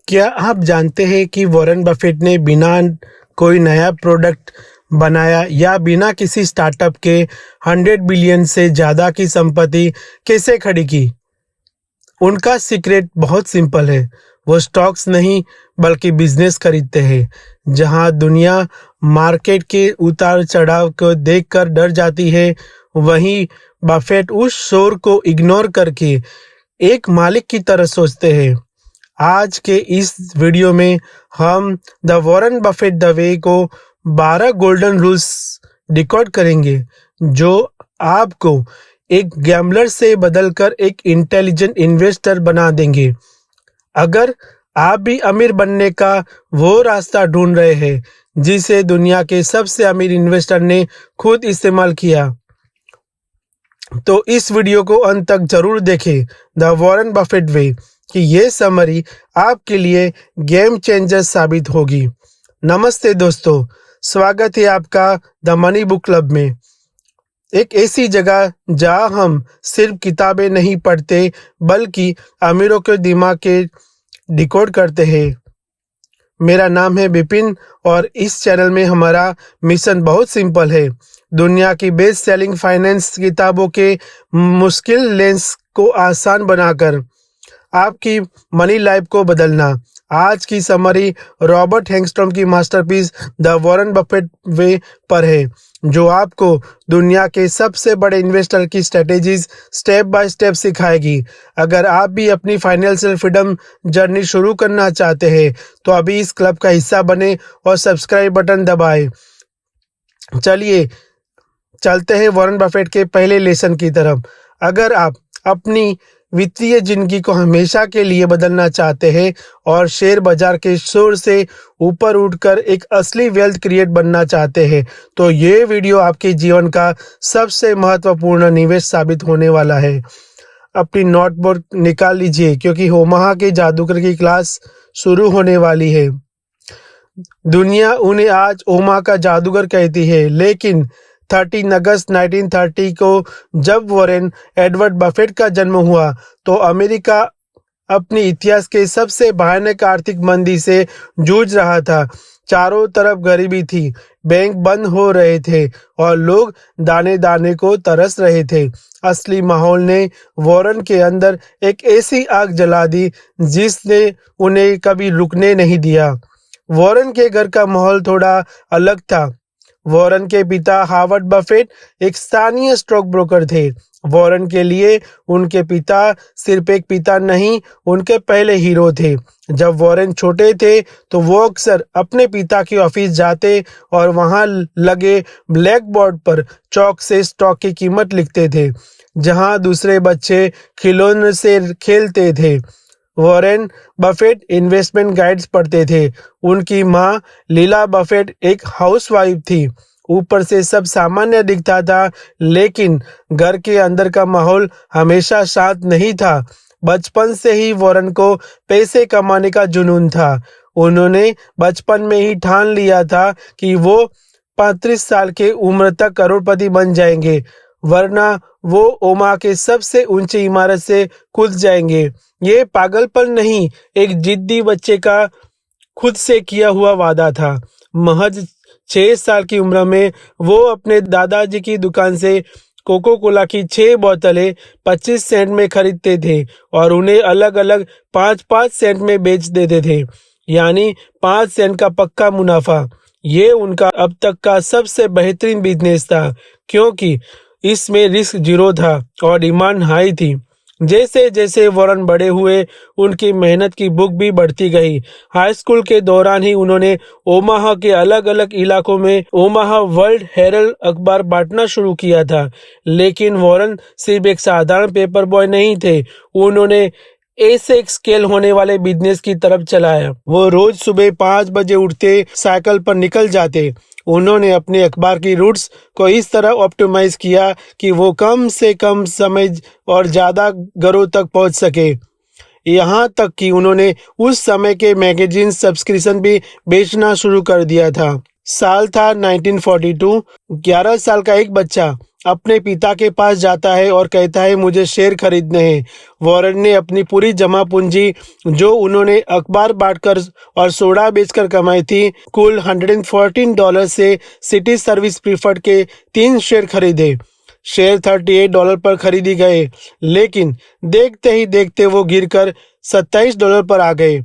क्या आप जानते हैं कि वॉरेन बफेट ने बिना कोई नया प्रोडक्ट बनाया या बिना किसी स्टार्टअप के 100 बिलियन से ज़्यादा की संपत्ति कैसे खड़ी की? उनका सीक्रेट बहुत सिंपल है। वो स्टॉक्स नहीं बल्कि बिजनेस खरीदते हैं। जहां दुनिया मार्केट के उतार चढ़ाव को देखकर डर जाती है, वहीं बफेट उस शोर को इग्नोर करके एक मालिक की तरह सोचते हैं। आज के इस वीडियो में हम the Warren Buffett the way को 12 गोल्डन रूल्स डिकोड करेंगे, जो आपको एक गैम्बलर से बदलकर एक इंटेलिजेंट इन्वेस्टर बना देंगे। अगर आप भी अमीर बनने का वो रास्ता ढूंढ रहे हैं जिसे दुनिया के सबसे अमीर इन्वेस्टर ने खुद इस्तेमाल किया, तो इस वीडियो को अंत तक जरूर देखें। द वॉरेन बफेट वे कि ये समरी आपके लिए गेम चेंजर साबित होगी। नमस्ते दोस्तों, स्वागत है आपका द मनी बुक क्लब में, एक ऐसी जगह जहां हम सिर्फ किताबें नहीं पढ़ते बल्कि अमीरों के दिमाग के डिकोड करते हैं। मेरा नाम है विपिन और इस चैनल में हमारा मिशन बहुत सिंपल है। दुनिया की बेस्ट सेलिंग फाइनेंस किताबों के मुश्किल लेंस को आसान बनाकर आपकी मनी लाइफ को बदलना। आज की समरी रॉबर्ट हैंगस्ट्रॉम की मास्टरपीस द वॉरेन बफेट वे पर है, जो आपको दुनिया के सबसे बड़े इन्वेस्टर की स्ट्रेटेजीज स्टेप बाय स्टेप सिखाएगी। अगर आप भी अपनी फाइनेंशियल फ्रीडम जर्नी शुरू करना चाहते हैं तो अभी इस क्लब का हिस्सा बने और सब्सक्राइब बटन दबाएं। चलिए चलते हैं वॉरेन बफेट के पहले लेसन की तरफ। अगर आप अपनी वित्तीय जिंदगी को हमेशा के लिए बदलना चाहते हैं और शेयर बाजार के शोर से ऊपर उठकर एक असली वेल्थ क्रिएट बनना चाहते हैं, तो ये वीडियो आपके जीवन का सबसे महत्वपूर्ण निवेश साबित होने वाला है। अपनी नोटबुक निकाल लीजिए क्योंकि ओमाहा के जादूगर की क्लास शुरू होने वाली है। दुनिया उन्हें आज ओमाहा का जादूगर कहती है, लेकिन 13 अगस्त 1930 को जब वॉरेन एडवर्ड बफेट का जन्म हुआ तो अमेरिका अपने इतिहास के सबसे भयानक आर्थिक मंदी से जूझ रहा था। चारों तरफ गरीबी थी, बैंक बंद हो रहे थे और लोग दाने दाने को तरस रहे थे। असली माहौल ने वॉरेन के अंदर एक ऐसी आग जला दी जिसने उन्हें कभी रुकने नहीं दिया। वॉरेन के घर का माहौल थोड़ा अलग था। वॉरेन के पिता हार्वर्ड बफेट एक स्थानीय स्टॉक ब्रोकर थे। वॉरेन के लिए उनके पिता सिर्फ एक पिता नहीं, उनके पहले हीरो थे। जब वॉरेन छोटे थे तो वो अक्सर अपने पिता की ऑफिस जाते और वहां लगे ब्लैक बोर्ड पर चौक से स्टॉक की कीमत लिखते थे, जहां दूसरे बच्चे खिलौने से खेलते थे। वॉरेन बफेट इन्वेस्टमेंट गाइड्स पढ़ते थे। उनकी माँ लीला बफेट एक हाउसवाइफ थी। ऊपर से सब सामान्य दिखता था, लेकिन घर के अंदर का माहौल हमेशा शांत नहीं था। बचपन से ही वॉरेन को पैसे कमाने का जुनून था। उन्होंने बचपन में ही ठान लिया था कि वो 35 साल के उम्र तक करोड़पति बन जाएंगे, वरना वो ओमाहा के सबसे ऊंची इमारत से कूद जाएंगे। ये पागलपन नहीं, एक जिद्दी बच्चे का खुद से किया हुआ वादा था। महज 6 साल की उम्र में वो अपने दादाजी की दुकान से कोको कोला की 6 बोतलें 25 सेंट में खरीदते थे और उन्हें अलग अलग 5-5 सेंट में बेच देते थे, यानी 5 सेंट का पक्का मुनाफा। ये उनका अब तक का सबसे बेहतरीन बिजनेस था, क्योंकि इसमें रिस्क जीरो था और डिमांड हाई थी। जैसे जैसे वॉरेन बड़े हुए, उनकी मेहनत की बुक भी बढ़ती गई। हाई स्कूल के दौरान ही उन्होंने ओमाहा के अलग अलग इलाकों में ओमाहा वर्ल्ड हेरल्ड अखबार बांटना शुरू किया था। लेकिन वॉरेन सिर्फ एक साधारण पेपर बॉय नहीं थे, उन्होंने ऐसे एक स्केल होने वाले बिजनेस की तरफ चलाया। वो रोज सुबह 5 बजे उठते, साइकिल पर निकल जाते। उन्होंने अपने अखबार की रूट्स को इस तरह ऑप्टिमाइज किया कि वो कम से कम समय और ज़्यादा घरों तक पहुंच सके। यहाँ तक कि उन्होंने उस समय के मैगजीन सब्सक्रिप्शन भी बेचना शुरू कर दिया था। साल था 1942। 11 साल का एक बच्चा अपने पिता के पास जाता है और कहता है मुझे शेयर खरीदने हैं। वॉरेन ने अपनी पूरी जमा पूंजी जो उन्होंने अखबार बांटकर और सोडा बेचकर कमाई थी, कुल $114 से सिटी सर्विस प्रीफर्ड के 3 शेयर खरीदे। शेयर $38 पर खरीदी गए, लेकिन देखते ही देखते वो गिरकर $27 पर आ गए।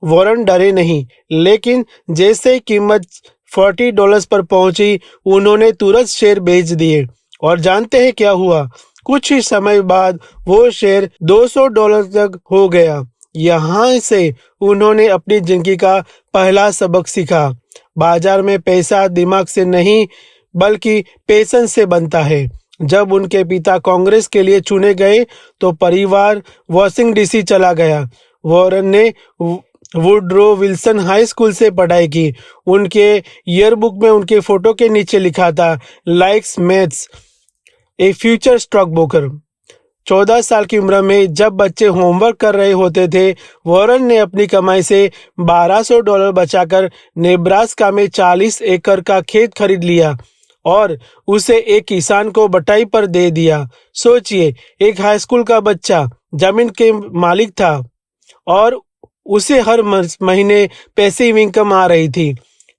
वॉरेन डरे नहीं, लेकिन जैसे ही कीमत $40 पर पहुंची, उन्होंने तुरंत शेयर बेच दिए। और जानते हैं क्या हुआ? कुछ ही समय बाद वो शेयर $200 तक हो गया। यहाँ से उन्होंने अपनी जिंदगी का पहला सबक सीखा। बाजार में पैसा दिमाग से नहीं बल्कि पेशेंस से बनता है। जब उनके पिता कांग्रेस के लिए चुने गए तो परिवार वॉशिंगटन डीसी चला गया। वॉरेन ने वुडरो विल्सन हाई स्कूल से पढ़ाई की। उनके ईयरबुक में उनके फोटो के नीचे लिखा था, लाइक्स मैथ्स, ए फ्यूचर स्टॉक ब्रोकर। 14 साल की उम्र में जब बच्चे होमवर्क कर रहे होते थे, वॉरेन ने अपनी कमाई से $1200 बचाकर नेब्रास्का में 40 एकड़ का खेत खरीद लिया और उसे एक किसान को बटाई पर दे दिया। सोचिए, एक हाई स्कूल का बच्चा जमीन के मालिक था और उसे हर महीने पैसिव इनकम आ रही थी।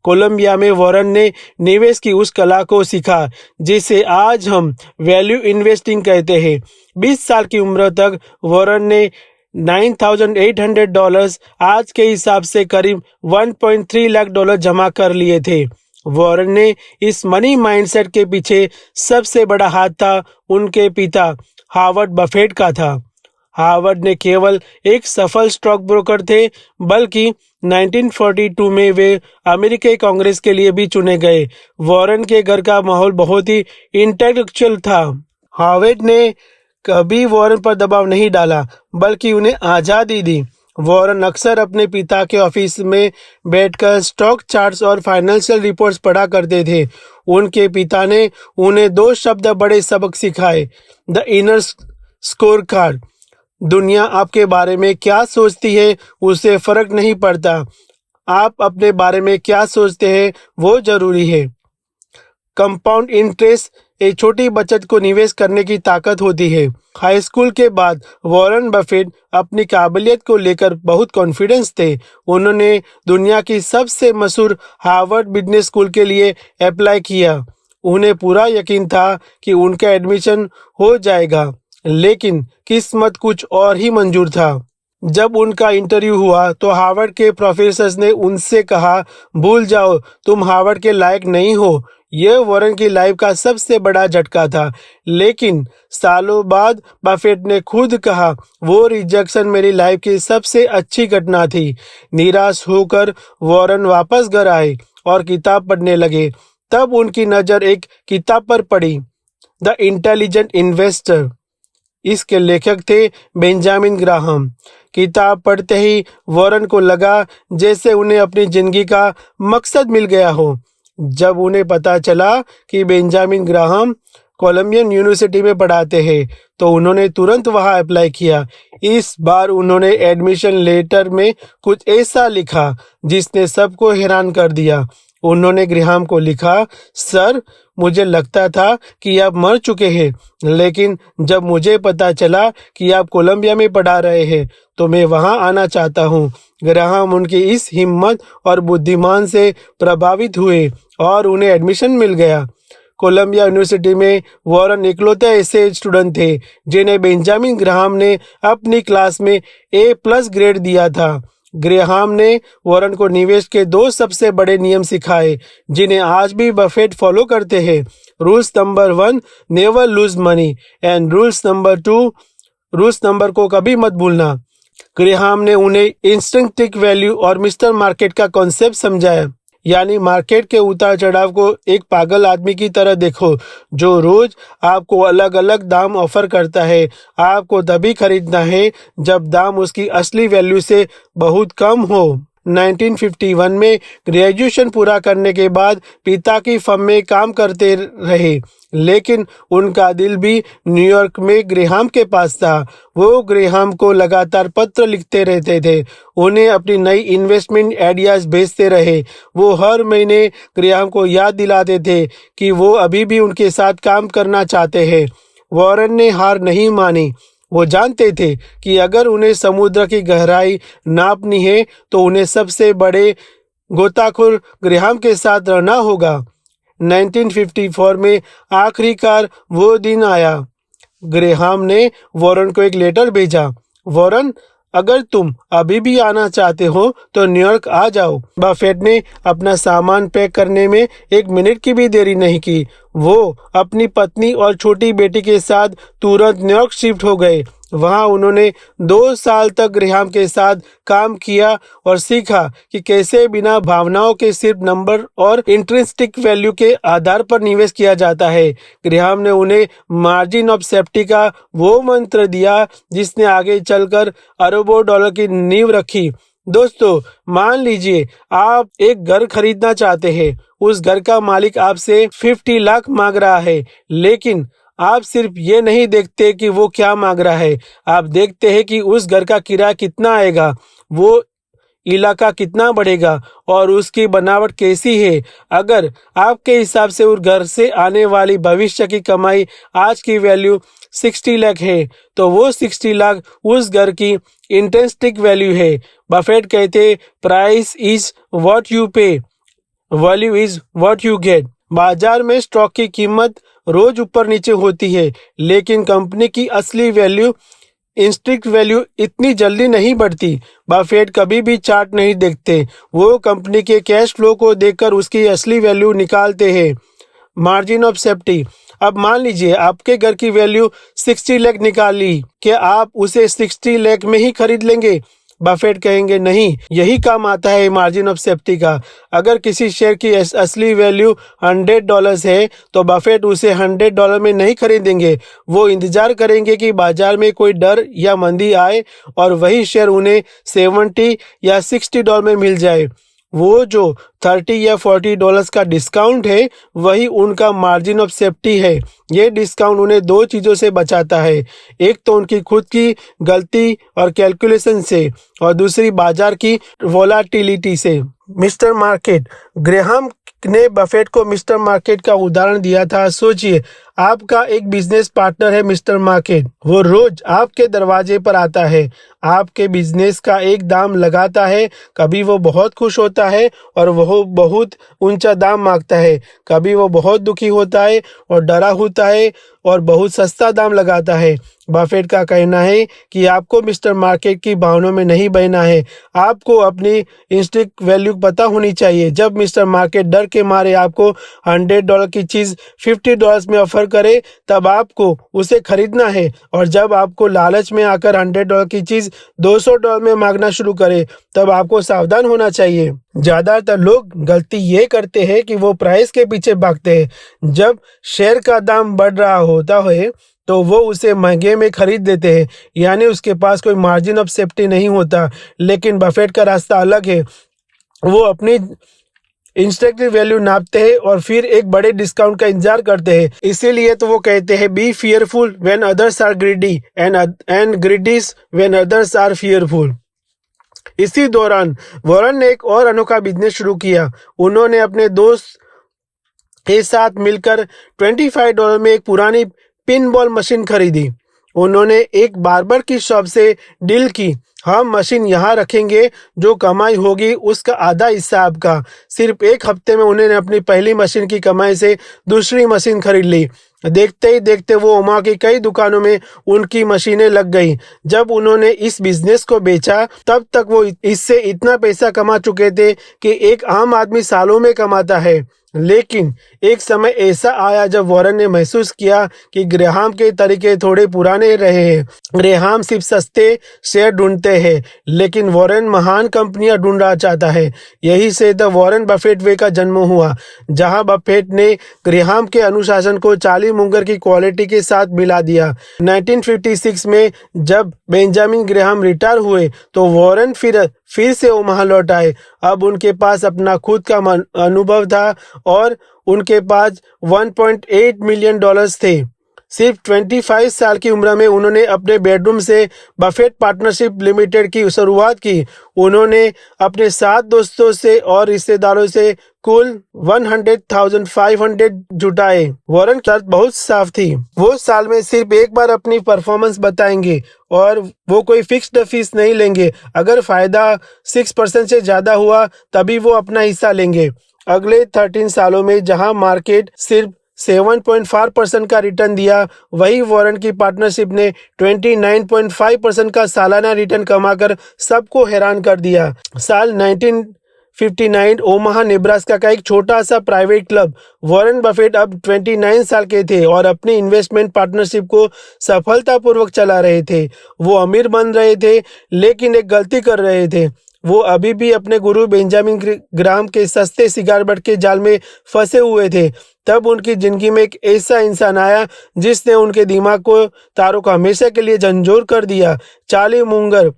कोलंबिया में वॉरेन ने निवेश की उस कला को सीखा जिसे आज हम वैल्यू इन्वेस्टिंग कहते हैं। 20 साल की उम्र तक वॉरेन ने $9,800 आज के हिसाब से करीब $1.3 लाख जमा कर लिए थे। वॉरेन ने इस मनी माइंडसेट के पीछे सबसे बड़ा हाथ था उनके पिता हावर्ड बफेट का था। हावर्ड ने केवल एक सफल स्टॉक ब्रोकर थे, बल्कि 1942 में वे अमेरिकी कांग्रेस के लिए भी चुने गए। वॉरेन के घर का माहौल बहुत ही इंटेलेक्चुअल था। हावर्ड ने कभी वॉरेन पर दबाव नहीं डाला, बल्कि उन्हें आज़ादी दी। वॉरेन अक्सर अपने पिता के ऑफिस में बैठकर स्टॉक चार्ट्स और फाइनेंशियल रिपोर्ट्स पढ़ा करते थे। उनके पिता ने उन्हें 2 शब्द बड़े सबक सिखाए, द इनर स्कोर कार्ड। दुनिया आपके बारे में क्या सोचती है उससे फर्क नहीं पड़ता, आप अपने बारे में क्या सोचते हैं वो जरूरी है। कंपाउंड इंटरेस्ट एक छोटी बचत को निवेश करने की ताकत होती है। हाई स्कूल के बाद वॉरेन बफेट अपनी काबिलियत को लेकर बहुत कॉन्फिडेंस थे। उन्होंने दुनिया की सबसे मशहूर हार्वर्ड बिजनेस स्कूल के लिए अप्लाई किया। उन्हें पूरा यकीन था कि उनका एडमिशन हो जाएगा, लेकिन किस्मत कुछ और ही मंजूर था। जब उनका इंटरव्यू हुआ तो हार्वर्ड के प्रोफेसर्स ने उनसे कहा, भूल जाओ, तुम हार्वर्ड के लायक नहीं हो। यह वॉरेन की लाइफ का सबसे बड़ा झटका था, लेकिन सालों बाद बफेट ने खुद कहा, वो रिजेक्शन मेरी लाइफ की सबसे अच्छी घटना थी। निराश होकर वॉरेन वापस घर आए और किताब पढ़ने लगे। तब उनकी नज़र एक किताब पर पड़ी, द इंटेलिजेंट इन्वेस्टर। इसके लेखक थे बेंजामिन ग्राहम। किताब पढ़ते ही वॉरेन को लगा जैसे उन्हें अपनी जिंदगी का मकसद मिल गया हो। जब उन्हें पता चला कि बेंजामिन ग्राहम कोलंबियन यूनिवर्सिटी में पढ़ाते हैं, तो उन्होंने तुरंत वहां अप्लाई किया। इस बार उन्होंने एडमिशन लेटर में कुछ ऐसा लिखा जिसने सबको हैरान कर दिया। उन्होंने ग्राहम को लिखा, सर, मुझे लगता था कि आप मर चुके हैं, लेकिन जब मुझे पता चला कि आप कोलंबिया में पढ़ा रहे हैं तो मैं वहां आना चाहता हूं। ग्राहम उनकी इस हिम्मत और बुद्धिमान से प्रभावित हुए और उन्हें एडमिशन मिल गया। कोलंबिया यूनिवर्सिटी में वॉरेन इकलौते ऐसे स्टूडेंट थे जिन्हें बेंजामिन ग्राहम ने अपनी क्लास में A+ ग्रेड दिया था। ग्राहम ने वॉरेन को निवेश के 2 सबसे बड़े नियम सिखाए जिन्हें आज भी बफेट फॉलो करते हैं। Rules number 1, never lose money, and rules number 2, rules number को कभी मत भूलना। ग्राहम ने उन्हें इंस्टिंक्टिव वैल्यू और मिस्टर मार्केट का कॉन्सेप्ट समझाया, यानी मार्केट के उतार चढ़ाव को एक पागल आदमी की तरह देखो जो रोज आपको अलग अलग दाम ऑफर करता है। आपको तभी खरीदना है जब दाम उसकी असली वैल्यू से बहुत कम हो। 1951 में ग्रेजुएशन पूरा करने के बाद पिता की फर्म में काम करते रहे, लेकिन उनका दिल भी न्यूयॉर्क में ग्रेहाम के पास था। वो ग्रेहाम को लगातार पत्र लिखते रहते थे, उन्हें अपनी नई इन्वेस्टमेंट आइडियाज भेजते रहे। वो हर महीने ग्रेहाम को याद दिलाते थे कि वो अभी भी उनके साथ काम करना चाहते हैं। वॉरेन ने हार नहीं मानी। वो जानते थे कि अगर उन्हें समुद्र की गहराई नापनी है तो उन्हें सबसे बड़े गोताखोर ग्रेहाम के साथ रहना होगा। 1954 में आखिरकार वो दिन आया। ग्रेहाम ने वॉरेन को एक लेटर भेजा। वॉरेन, अगर तुम अभी भी आना चाहते हो तो न्यूयॉर्क आ जाओ। बफेट ने अपना सामान पैक करने में 1 मिनट की भी देरी नहीं की। वो अपनी पत्नी और छोटी बेटी के साथ तुरंत न्यूयॉर्क शिफ्ट हो गए। वहां उन्होंने 2 साल तक ग्रेहाम के साथ काम किया और सीखा कि कैसे बिना भावनाओं के सिर्फ नंबर और इंट्रिंसिक वैल्यू के आधार पर निवेश किया जाता है। ग्रेहाम ने उन्हें मार्जिन ऑफ सेफ्टी का वो मंत्र दिया जिसने आगे चलकर अरबों डॉलर की नींव रखी। दोस्तों, मान लीजिए आप एक घर खरीदना चाहते हैं। उस घर का मालिक आपसे 50 लाख मांग रहा है, लेकिन आप सिर्फ ये नहीं देखते कि वो क्या मांग रहा है, आप देखते हैं कि उस घर का किराया कितना आएगा, वो इलाका कितना बढ़ेगा और उसकी बनावट कैसी है। अगर आपके हिसाब से उस घर से आने वाली भविष्य की कमाई आज की वैल्यू 60 लाख है, तो वो 60 लाख उस घर की इंट्रिंसिक वैल्यू है। बफेट कहते, प्राइस इज व्हाट यू पे, value is what you get. बाजार में स्टॉक की कीमत रोज ऊपर नीचे होती है, लेकिन कंपनी की असली वैल्यू, इंस्ट्रिक्ट वैल्यू इतनी जल्दी नहीं बढ़ती। बफेट कभी भी चार्ट नहीं देखते, वो कंपनी के कैश फ्लो को देखकर उसकी असली वैल्यू निकालते हैं। Margin of safety. अब मान लीजिए आपके घर की वैल्यू 60 लाख निकाली, क्या आप उसे 60 लाख में ही खरीद लेंगे? बफेट कहेंगे नहीं, यही काम आता है मार्जिन ऑफ सेफ्टी का। अगर किसी शेयर की असली वैल्यू $100 है तो बफेट उसे $100 में नहीं खरीदेंगे। वो इंतजार करेंगे कि बाजार में कोई डर या मंदी आए और वही शेयर उन्हें $70 या $60 में मिल जाए। वो जो $30 या $40 का डिस्काउंट है, वही उनका मार्जिन ऑफ सेफ्टी है। ये डिस्काउंट उन्हें 2 चीज़ों से बचाता है, एक तो उनकी खुद की गलती और कैलकुलेशन से, और दूसरी बाजार की वोलाटिलिटी से। Mister market. ग्रेहाम ने बफेट को मिस्टर मार्केट का उदाहरण दिया था। सोचिए, आपका एक बिजनेस पार्टनर है मिस्टर मार्केट। वो रोज आपके दरवाजे पर आता है, आपके बिजनेस का एक दाम लगाता है। कभी वो बहुत खुश होता है और वो बहुत ऊंचा दाम मांगता है, कभी वो बहुत दुखी होता है और डरा होता है और बहुत सस्ता दाम लगाता है। बफेट का कहना है कि आपको मिस्टर मार्केट की भावनाओं में नहीं बहना है, आपको अपनी इंस्ट्रिक्ट वैल्यू पता होनी चाहिए। जब मिस्टर मार्केट डर के मारे आपको $100 की चीज $50 में ऑफर करे, तब आपको उसे खरीदना है, और जब आपको लालच में आकर $100 की चीज $200 में मांगना शुरू करे, तब आपको सावधान होना चाहिए। ज्यादातर लोग गलती ये करते हैं कि वो प्राइस के पीछे भागते हैं। जब शेयर का दाम बढ़ रहा होता है तो वो उसे महंगे में खरीद लेते हैं, यानी उसके पास कोई मार्जिन ऑफ सेफ्टी नहीं होता। लेकिन बफेट का रास्ता अलग है। वो अपनी इंस्ट्रिक्ट वैल्यू नापते हैं और फिर एक बड़े डिस्काउंट का इंतजार करते हैं। इसीलिए तो वो कहते हैं, be fearful when others are greedy and greedy when others are fearful. इसी दौरान वॉरेन ने एक और अनोखा बिजनेस शुरू किया। उन्होंने अपने दोस्त के साथ मिलकर $25 में एक पुरानी पिन बॉल मशीन खरीदी। उन्होंने एक बार्बर की शॉप से डील की, हम मशीन यहाँ रखेंगे, जो कमाई होगी उसका आधा हिस्सा आपका। सिर्फ 1 हफ्ते में उन्होंने अपनी पहली मशीन की कमाई से दूसरी मशीन खरीद ली। देखते ही देखते वो ओमाहा की कई दुकानों में उनकी मशीनें लग गई। जब उन्होंने इस बिजनेस को बेचा, तब तक वो इससे इतना पैसा कमा चुके थे कि एक आम आदमी सालों में कमाता है। लेकिन एक समय ऐसा आया जब वॉरेन ने महसूस किया कि ग्रेहाम के तरीके थोड़े पुराने रहे हैं। ग्रेहाम सिर्फ सस्ते शेयर ढूंढते हैं, लेकिन वॉरेन महान कंपनियां ढूंढना चाहता है। यही से द वॉरेन बफेट वे का जन्म हुआ, जहां बफेट ने ग्रेहाम के अनुशासन को चार्ली मुंगर की क्वालिटी के साथ मिला दिया। 1956 में जब बेंजामिन ग्रेहाम रिटायर हुए तो वॉरेन फिर फिर से ओमाहा लौट आए। अब उनके पास अपना खुद का अनुभव था और उनके पास $1.8 मिलियन थे। सिर्फ 25 साल की उम्र में उन्होंने अपने बेडरूम से बफेट पार्टनरशिप लिमिटेड की शुरुआत की। उन्होंने अपने 7 दोस्तों से और रिश्तेदारों से कुल 100,500 जुटाए। वॉरेन की शर्त बहुत साफ थी, वो साल में सिर्फ एक बार अपनी परफॉर्मेंस बताएंगे और वो कोई फिक्स्ड फीस नहीं लेंगे। अगर फायदा 6% से ज्यादा हुआ तभी वो अपना हिस्सा लेंगे। अगले 13 सालों में जहां मार्केट सिर्फ 7.5% का रिटर्न दिया, वही वॉरेन की पार्टनरशिप ने 29.5% का सालाना रिटर्न कमाकर सबको हैरान कर दिया। साल 1959 ओमाहा नेब्रास्का का एक छोटा सा प्राइवेट क्लब। वॉरेन बफेट अब 29 साल के थे और अपनी इन्वेस्टमेंट पार्टनरशिप को सफलतापूर्वक चला रहे थे। वो अमीर बन रहे थे, लेकिन एक गलती कर रहे थे। वो अभी भी अपने गुरु बेंजामिन ग्राहम के सस्ते सिगार बट के जाल में फंसे हुए थे। तब उनकी जिंदगी में एक ऐसा इंसान आया जिसने उनके दिमाग को तारों को हमेशा के लिए झंझोर कर दिया। Charlie Munger.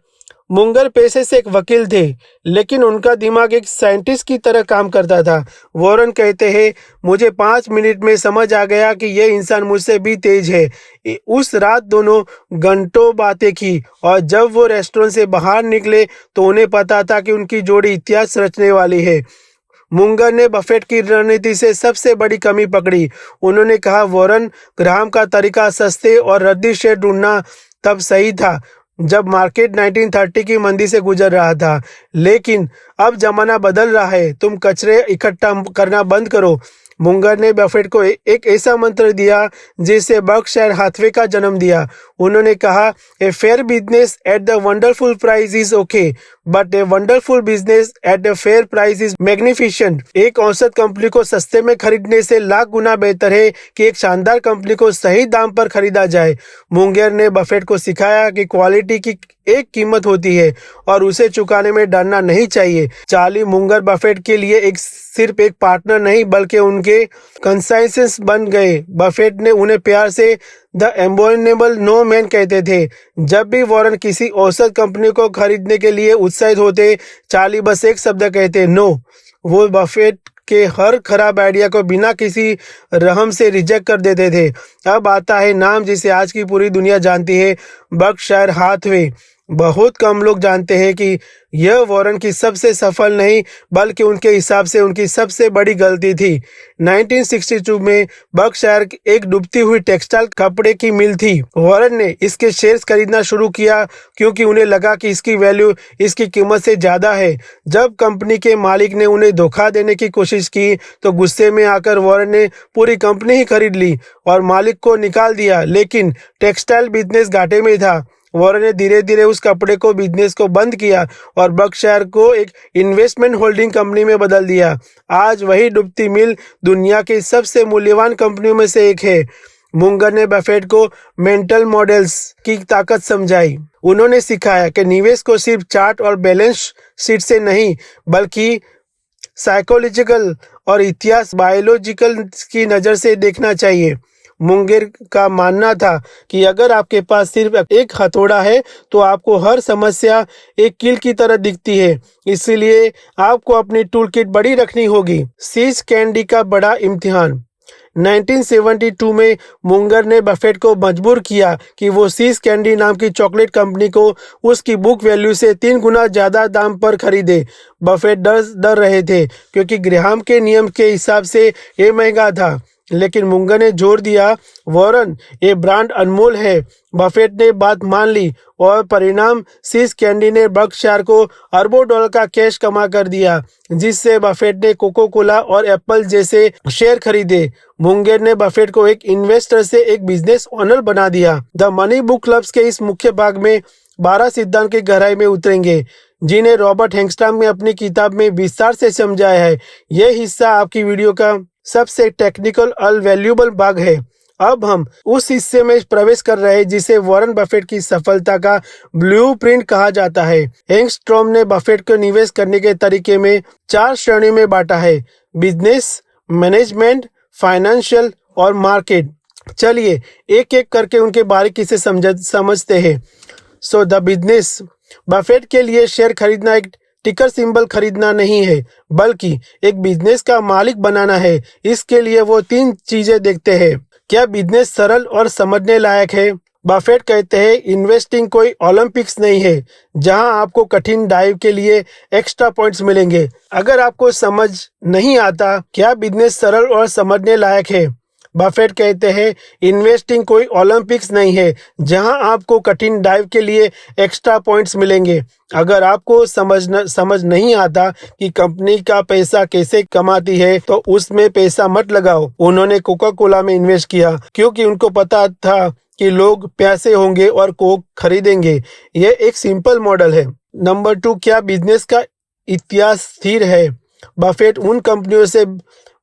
मुंगर पेशे से एक वकील थे, लेकिन उनका दिमाग एक साइंटिस्ट की तरह काम करता था। वॉरेन कहते हैं, मुझे 5 मिनट में समझ आ गया कि यह इंसान मुझसे भी तेज है। उस रात दोनों घंटों बातें की और जब वो रेस्टोरेंट से बाहर निकले तो उन्हें पता था कि उनकी जोड़ी इतिहास रचने वाली है। मुंगर ने बफेट की रणनीति से सबसे बड़ी कमी पकड़ी। उन्होंने कहा, वॉरेन ग्राहम का तरीका सस्ते और रद्दी शेयर ढूंढना तब सही था जब मार्केट 1930 की मंदी से गुजर रहा था, लेकिन अब जमाना बदल रहा है। तुम कचरे इकट्ठा करना बंद करो। मुंगर ने बफेट को एक ऐसा मंत्र दिया जिससे बर्कशायर हाथवे का जन्म दिया। उन्होंने कहा, a fair business at the wonderful price is okay, but a wonderful business at the fair price is magnificent. एक औसत कंपनी को सस्ते में खरीदने से लाख गुना बेहतर है कि एक शानदार कंपनी को सही दाम पर खरीदा जाए। मुंगर ने बफेट को सिखाया कि क्वालिटी की एक कीमत होती है और उसे चुकाने में डरना नहीं चाहिए। चार्ली मुंगर बफेट के लिए सिर्फ एक पार्टनर नहीं बल्कि उनके कंसाइंसेस बन गए। बफेट ने उन्हें प्यार से द एम्बोनेबल नो मैन कहते थे। जब भी वॉरेन किसी औसत कंपनी को खरीदने के लिए उत्साहित होते, चार्ली बस एक शब्द कहते, नो। वो बफेट के हर खराब आइडिया को बिना किसी रहम से रिजेक्ट कर देते थे। अब आता है नाम जिसे आज की पूरी दुनिया जानती है, बर्कशायर हाथवे। बहुत कम लोग जानते हैं कि यह वॉरेन की सबसे सफल नहीं बल्कि उनके हिसाब से उनकी सबसे बड़ी गलती थी। 1962 में बर्कशायर एक डूबती हुई टेक्सटाइल कपड़े की मिल थी। वॉरेन ने इसके शेयर्स खरीदना शुरू किया क्योंकि उन्हें लगा कि इसकी वैल्यू इसकी कीमत से ज्यादा है। जब कंपनी के मालिक ने उन्हें धोखा देने की कोशिश की तो गुस्से में आकर वॉरेन ने पूरी कंपनी ही खरीद ली और मालिक को निकाल दिया, लेकिन टेक्सटाइल बिजनेस घाटे में था। वॉरेन ने धीरे धीरे उस कपड़े को बिजनेस को बंद किया और बर्कशायर को एक इन्वेस्टमेंट होल्डिंग कंपनी में बदल दिया। आज वही डूबती मिल दुनिया की सबसे मूल्यवान कंपनियों में से एक है। मुंगर ने बफेट को मेंटल मॉडल्स की ताकत समझाई। उन्होंने सिखाया कि निवेश को सिर्फ चार्ट और बैलेंस शीट से नहीं बल्कि साइकोलॉजिकल और इतिहास बायोलॉजिकल की नज़र से देखना चाहिए। मुंगर का मानना था कि अगर आपके पास सिर्फ एक हथौड़ा है तो आपको हर समस्या एक कील की तरह दिखती है, इसलिए आपको अपनी टूल किट बड़ी रखनी होगी। सीज कैंडी का बड़ा इम्तिहान। 1972 में मुंगर ने बफेट को मजबूर किया कि वो सीज कैंडी नाम की चॉकलेट कंपनी को उसकी बुक वैल्यू से 3 गुना ज्यादा दाम पर खरीदे। बफेट डर रहे थे क्योंकि ग्राहम के नियम के हिसाब से ये महंगा था, लेकिन मुंगर ने जोर दिया, वॉरेन ये ब्रांड अनमोल है। बफेट ने बात मान ली और परिणाम सीज कैंडी ने बर्कशायर को अरबों डॉलर का कैश कमा कर दिया, जिससे बफेट ने कोको कोला और एप्पल जैसे शेयर खरीदे। मुंगर ने बफेट को एक इन्वेस्टर से एक बिजनेस ओनर बना दिया। द मनी बुक क्लब्स के इस मुख्य भाग में 12 सिद्धांत की गहराई में उतरेंगे जिन्हें रॉबर्ट हैंगस्ट्रॉम ने अपनी किताब में विस्तार से समझाया है। यह हिस्सा आपकी वीडियो का सबसे टेक्निकल और वैल्यूएबल भाग है। अब हम उस हिस्से में प्रवेश कर रहे हैं जिसे वॉरेन बफेट की सफलता का ब्लूप्रिंट कहा जाता है। हैंगस्ट्रॉम ने बफेट को निवेश करने के तरीके में 4 श्रेणी में बांटा है, बिजनेस, मैनेजमेंट, फाइनेंशियल और मार्केट। चलिए एक एक करके उनके बारीकी से समझते हैं। So the business. बफेट के लिए शेयर खरीदना एक टिकर सिंबल खरीदना नहीं है, बल्कि एक बिजनेस का मालिक बनाना है। इसके लिए वो 3 चीजें देखते हैं। क्या बिजनेस सरल और समझने लायक है? बफेट कहते हैं इन्वेस्टिंग कोई ओलंपिक्स नहीं है जहां आपको कठिन डाइव के लिए एक्स्ट्रा पॉइंट्स मिलेंगे। अगर आपको समझ नहीं आता क्या बिजनेस सरल और समझने लायक है, बफेट कहते हैं इन्वेस्टिंग कोई ओलंपिक्स नहीं है जहां आपको कठिन डाइव के लिए एक्स्ट्रा पॉइंट्स मिलेंगे। अगर आपको समझ नहीं आता कि कंपनी का पैसा कैसे कमाती है तो उसमें पैसा मत लगाओ। उन्होंने कोका कोला में इन्वेस्ट किया क्योंकि उनको पता था कि लोग प्यासे होंगे और कोक खरीदेंगे। यह एक सिंपल मॉडल है। नंबर 2, क्या बिजनेस का इतिहास स्थिर है? बफेट उन कंपनियों से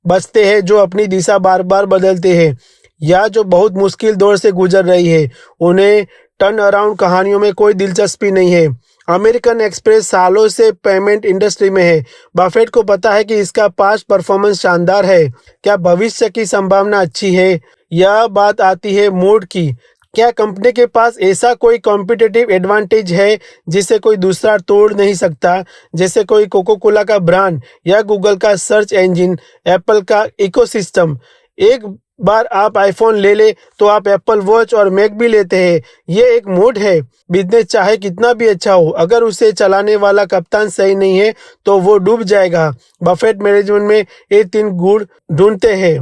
बचते हैं जो अपनी दिशा बार बार बदलते हैं या जो बहुत मुश्किल दौर से गुजर रही है। उन्हें टर्न अराउंड कहानियों में कोई दिलचस्पी नहीं है। अमेरिकन एक्सप्रेस सालों से पेमेंट इंडस्ट्री में है। बफेट को पता है कि इसका पास्ट परफॉर्मेंस शानदार है। क्या भविष्य की संभावना अच्छी है? यह बात आती है मूड की। क्या कंपनी के पास ऐसा कोई कॉम्पिटिटिव एडवांटेज है जिसे कोई दूसरा तोड़ नहीं सकता, जैसे कोई कोका कोला का ब्रांड या गूगल का सर्च इंजन, एप्पल का इकोसिस्टम। एक बार आप आईफोन ले ले तो आप एप्पल वॉच और मैक भी लेते हैं। ये एक मोड है। बिजनेस चाहे कितना भी अच्छा हो, अगर उसे चलाने वाला कप्तान सही नहीं है तो वो डूब जाएगा। बफेट मैनेजमेंट में ये 3 गुण ढूंढते हैं।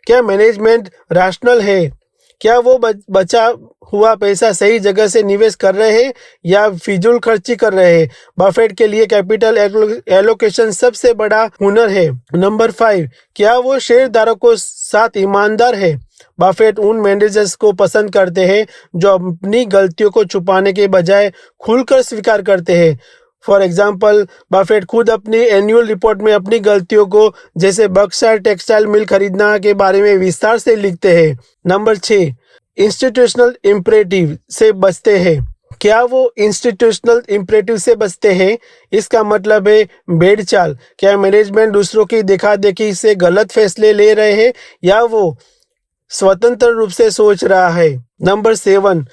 क्या मैनेजमेंट रैशनल है? क्या वो बचा हुआ पैसा सही जगह से निवेश कर रहे हैं या फिजूल खर्ची कर रहे हैं? बफेट के लिए कैपिटल एलोकेशन सबसे बड़ा हुनर है। नंबर 5, क्या वो शेयरधारकों के साथ ईमानदार है? बफेट उन मैनेजर्स को पसंद करते हैं जो अपनी गलतियों को छुपाने के बजाय खुलकर स्वीकार करते हैं। फॉर एग्जाम्पल, बफेट खुद अपनी एनुअल रिपोर्ट में अपनी गलतियों को, जैसे बर्कशायर टेक्सटाइल मिल खरीदना के बारे में विस्तार से लिखते हैं। नंबर 6, इंस्टीट्यूशनल इम्परेटिव से बचते हैं। क्या वो इंस्टीट्यूशनल इम्परेटिव से बचते हैं? इसका मतलब है भेड़ चाल। क्या मैनेजमेंट दूसरों की देखा देखी से गलत फैसले ले रहे हैं या वो स्वतंत्र रूप से सोच रहा है? नंबर 7,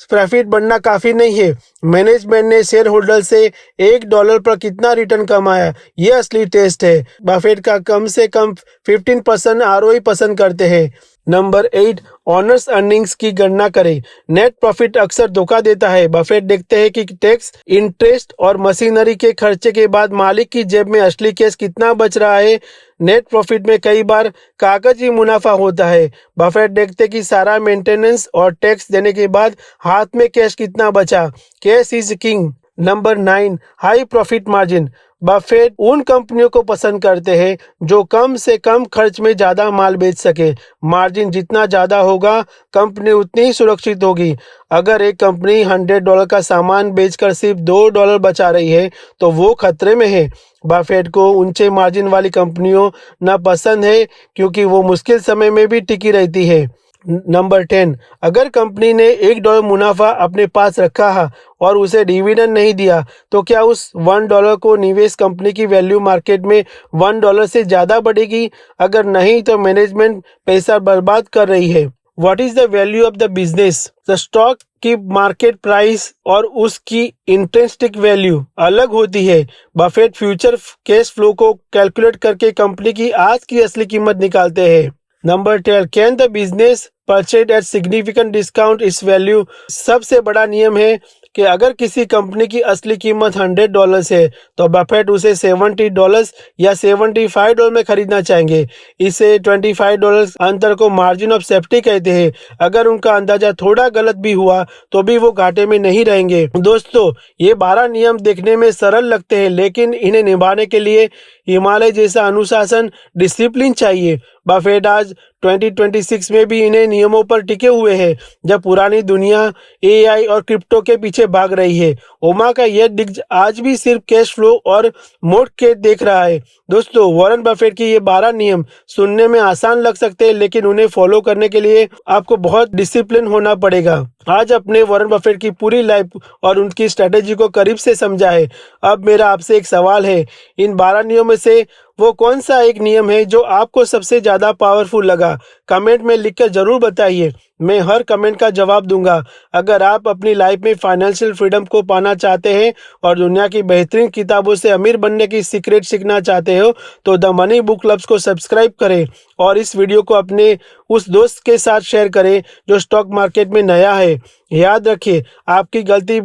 प्रॉफिट बढ़ना काफी नहीं है। मैनेजमेंट ने शेयर होल्डर से $1 पर कितना रिटर्न कमाया, ये असली टेस्ट है। बफेट का कम से कम 15% ROI पसंद करते हैं। नंबर 8, ऑनर्स अर्निंग्स की गणना करें। नेट प्रॉफिट अक्सर धोखा देता है। बफेट देखते हैं कि टैक्स, इंटरेस्ट और मशीनरी के खर्चे के बाद मालिक की जेब में असली कैश कितना बच रहा है। नेट प्रॉफिट में कई बार कागजी मुनाफा होता है। बफेट देखते कि सारा मेंटेनेंस और टैक्स देने के बाद हाथ में कैश कितना बचा। Cash is king. Number 9, high profit margin. Buffett उन कंपनियों को पसंद करते हैं जो कम से कम खर्च में ज्यादा माल बेच सके। मार्जिन जितना ज्यादा होगा, कंपनी उतनी ही सुरक्षित होगी। अगर एक कंपनी $100 का सामान बेचकर सिर्फ $2 बचा रही है तो वो खतरे में है। बफेट को ऊंचे मार्जिन वाली कंपनियों ना पसंद है क्योंकि वो मुश्किल समय में भी टिकी रहती है। नंबर 10, अगर कंपनी ने $1 मुनाफा अपने पास रखा है और उसे डिविडेंड नहीं दिया तो क्या उस $1 को निवेश कंपनी की वैल्यू मार्केट में $1 से ज्यादा बढ़ेगी? अगर नहीं तो मैनेजमेंट पैसा बर्बाद कर रही है। What is the value of the business? The stock की मार्केट प्राइस और उसकी इंट्रिंसिक वैल्यू अलग होती है। बफेट फ्यूचर कैश फ्लो को कैलकुलेट करके कंपनी की आज की असली कीमत निकालते हैं। Number 12, can the business purchase at significant discount इस वैल्यू? सबसे बड़ा नियम है कि अगर किसी कंपनी की असली कीमत $100 है तो बफेट उसे $70 या $75 में खरीदना चाहेंगे। इसे $25 अंतर को मार्जिन ऑफ सेफ्टी कहते हैं। अगर उनका अंदाजा थोड़ा गलत भी हुआ तो भी वो घाटे में नहीं रहेंगे। दोस्तों, ये 12 नियम देखने में सरल लगते हैं, लेकिन इन्हें निभाने के लिए हिमालय जैसा अनुशासन, डिसिप्लिन चाहिए। बफेट आज 2026 में भी इन्हें नियमों पर टिके हुए हैं जब पुरानी दुनिया AI और क्रिप्टो के पीछे भाग रही है। ओमा का यह दिग्गज आज भी सिर्फ कैश फ्लो और मोड के देख रहा है। दोस्तों, वॉरेन बफेट के ये 12 नियम सुनने में आसान लग सकते हैं, लेकिन उन्हें फॉलो करने के लिए आपको बहुत डिसिप्लिन होना पड़ेगा। आज अपने वॉरेन बफेट की पूरी लाइफ और उनकी स्ट्रेटेजी को करीब से समझा है। अब मेरा आपसे एक सवाल है, इन 12 नियमों में से वो कौन सा एक नियम है जो आपको सबसे ज़्यादा पावरफुल लगा? कमेंट में लिखकर ज़रूर बताइए। मैं हर कमेंट का जवाब दूंगा। अगर आप अपनी लाइफ में फाइनेंशियल फ्रीडम को पाना चाहते हैं और दुनिया की बेहतरीन किताबों से अमीर बनने की सीक्रेट सीखना चाहते हो तो द मनी बुक क्लब्स को सब्सक्राइब करें और इस वीडियो को अपने उस दोस्त के साथ शेयर करें जो स्टॉक मार्केट में नया है। याद रखिए, आपकी गलती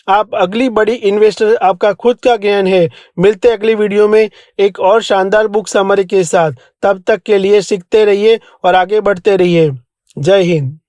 आप अगली बड़ी इन्वेस्टर आपका खुद का ज्ञान है। मिलते हैं अगली वीडियो में एक और शानदार बुक समरी के साथ। तब तक के लिए सीखते रहिए और आगे बढ़ते रहिए। जय हिंद।